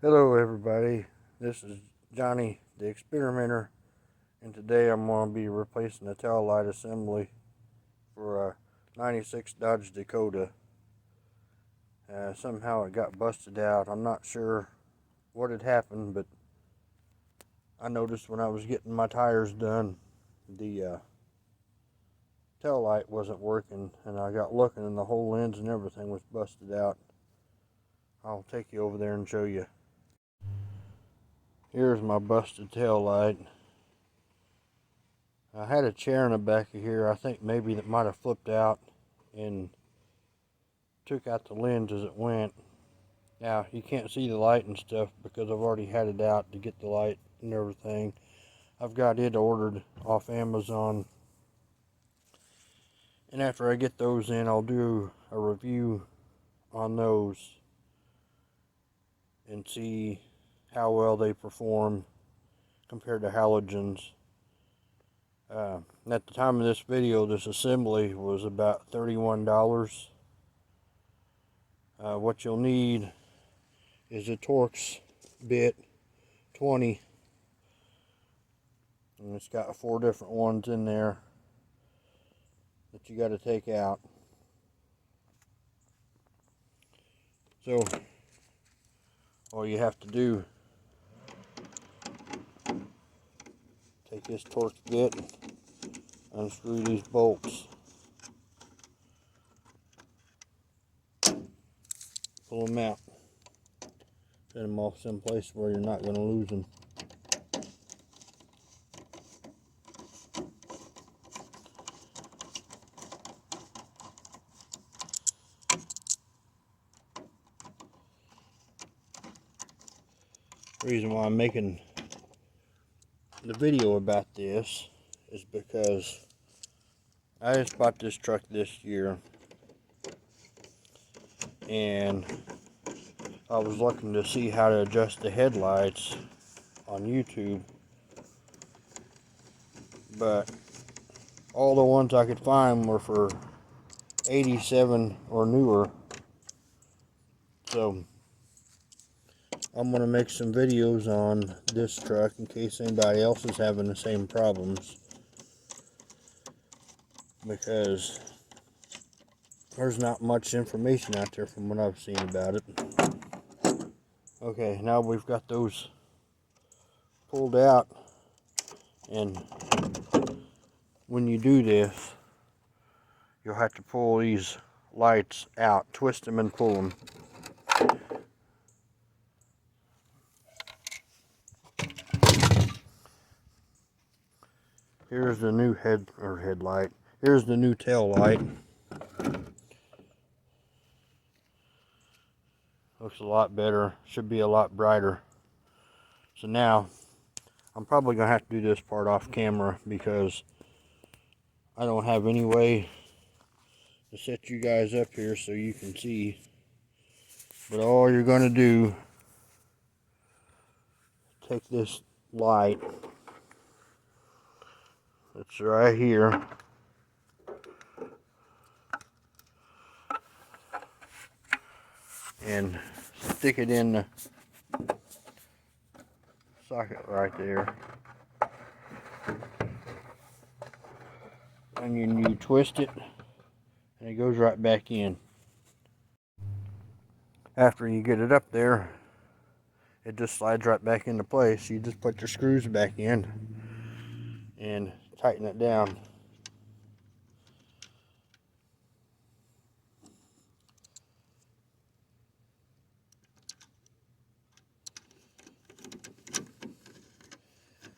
Hello everybody, this is Johnny the Experimenter, and today I'm going to be replacing the tail light assembly for a 96 Dodge Dakota. Somehow it got busted out. I'm not sure what had happened, but I noticed when I was getting my tires done, the tail light wasn't working, and I got looking and the whole lens and everything was busted out. I'll take you over there and show you. Here's my busted tail light. I had a chair in the back of here. I think maybe that might have flipped out and took out the lens as it went. Now you can't see the light and stuff because I've already had it out to get the light and everything. I've got it ordered off Amazon, and after I get those in, I'll do a review on those and see how well they perform compared to halogens. At the time of this video, this assembly was about $31. What you'll need is a Torx bit 20, and it's got 4 different ones in there that you got to take out. So all you have to do, take this Torx bit, unscrew these bolts, pull them out, set them off someplace where you're not going to lose them. The reason why I'm making the video about this is because I just bought this truck this year, and I was looking to see how to adjust the headlights on YouTube, but all the ones I could find were for 87 or newer. So I'm going to make some videos on this truck in case anybody else is having the same problems, because there's not much information out there from what I've seen about it. Okay, now we've got those pulled out, and when you do this, you'll have to pull these lights out, twist them and pull them. Here's the new headlight. Here's the new tail light. Looks a lot better. Should be a lot brighter. So now, I'm probably going to have to do this part off camera because I don't have any way to set you guys up here so you can see. But all you're going to do, take this light that's right here, and stick it in the socket right there, and you twist it and it goes right back in. After you get it up there, it just slides right back into place. You just put your screws back in and tighten it down.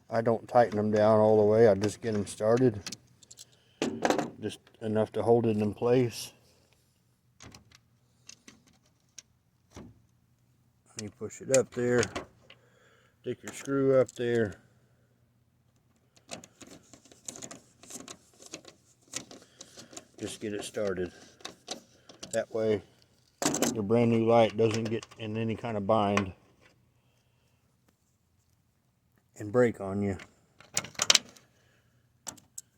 I don't tighten them down all the way, I just get them started, just enough to hold it in place. You push it up there, stick your screw up there, just get it started. That way your brand new light doesn't get in any kind of bind and break on you.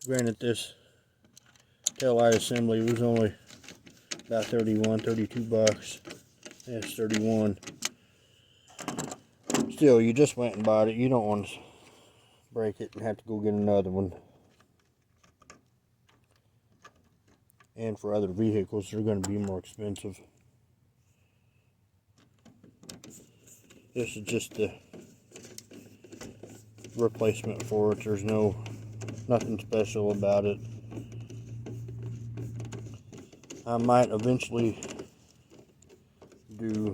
Granted, this tail light assembly was only about 32 bucks. That's 31. Still, you just went and bought it. You don't want to break it and have to go get another one. And for other vehicles, they're going to be more expensive. This is just the replacement for it. There's nothing special about it. I might eventually do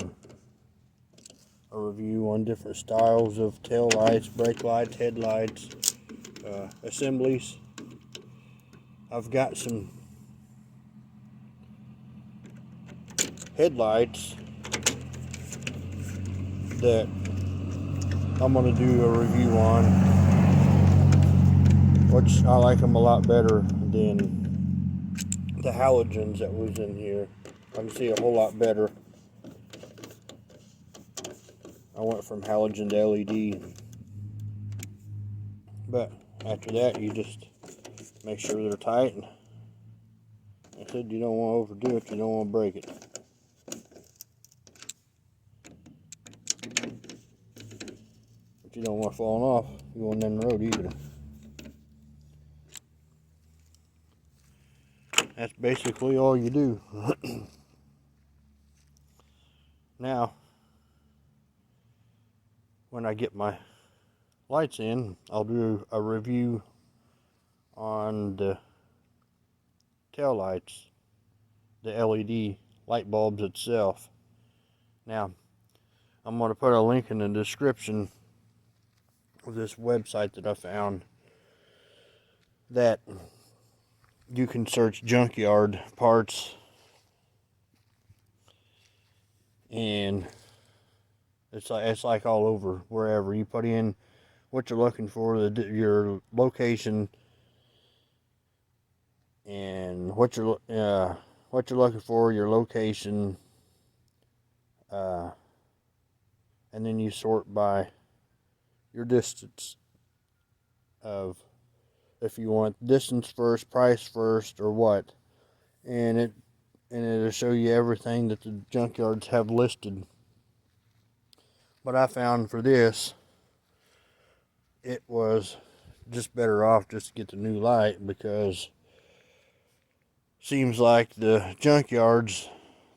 a review on different styles of tail lights, brake lights, headlights, assemblies. I've got some headlights that I'm going to do a review on, which I like them a lot better than the halogens that was in here. I can see a whole lot better. I went from halogen to LED. But after that, you just make sure they're tight. And I said you don't want to overdo it, you don't want to break it. But you don't want falling off going down the road either. That's basically all you do. Now, when I get my lights in, I'll do a review on the tail lights, the LED light bulbs itself. Now, I'm going to put a link in the description of this website that I found that you can search junkyard parts, and it's like all over. Wherever you put in what you're looking for, your location, and what you're looking for, your location, and then you sort by your distance of if you want distance first, price first, or what, and it'll show you everything that the junkyards have listed. But I found for this, it was just better off just to get the new light, because seems like the junkyards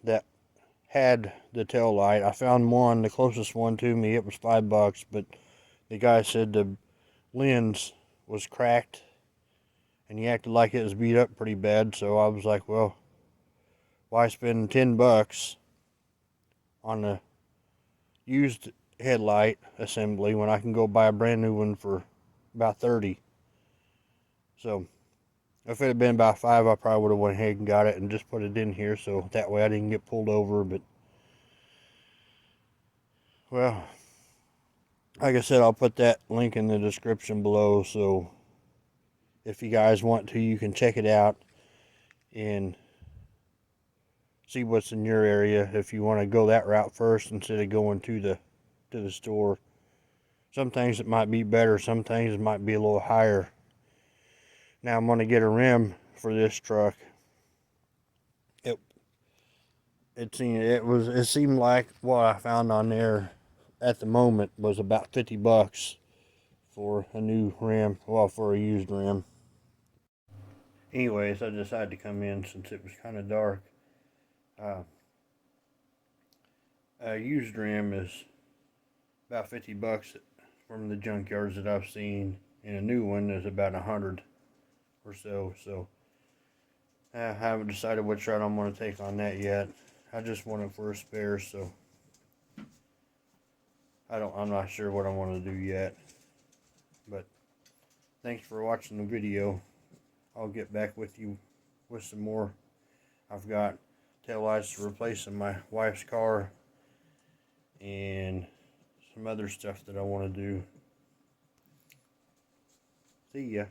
that had the tail light, I found one, the closest one to me, it was $5, but the guy said the lens was cracked and he acted like it was beat up pretty bad. So I was like, well, why spend $10 on a used headlight assembly when I can go buy a brand new one for about $30? So if it had been about $5, I probably would have went ahead and got it and just put it in here, so that way I didn't get pulled over. But well, like I said, I'll put that link in the description below, so if you guys want to, you can check it out and see what's in your area if you want to go that route first instead of going to the store. Some things it might be better, some things might be a little higher. Now I'm going to get a rim for this truck. It seemed like what I found on there at the moment was about $50 for a new rim, well, for a used rim. Anyways, I decided to come in since it was kind of dark. A used rim is about $50 from the junkyards that I've seen, and a new one is about $100 or so. So I haven't decided which route I'm going to take on that yet. I just want it for a spare, so I'm not sure what I want to do yet. But thanks for watching the video. I'll get back with you with some more. I've got taillights to replace in my wife's car and some other stuff that I want to do. See ya.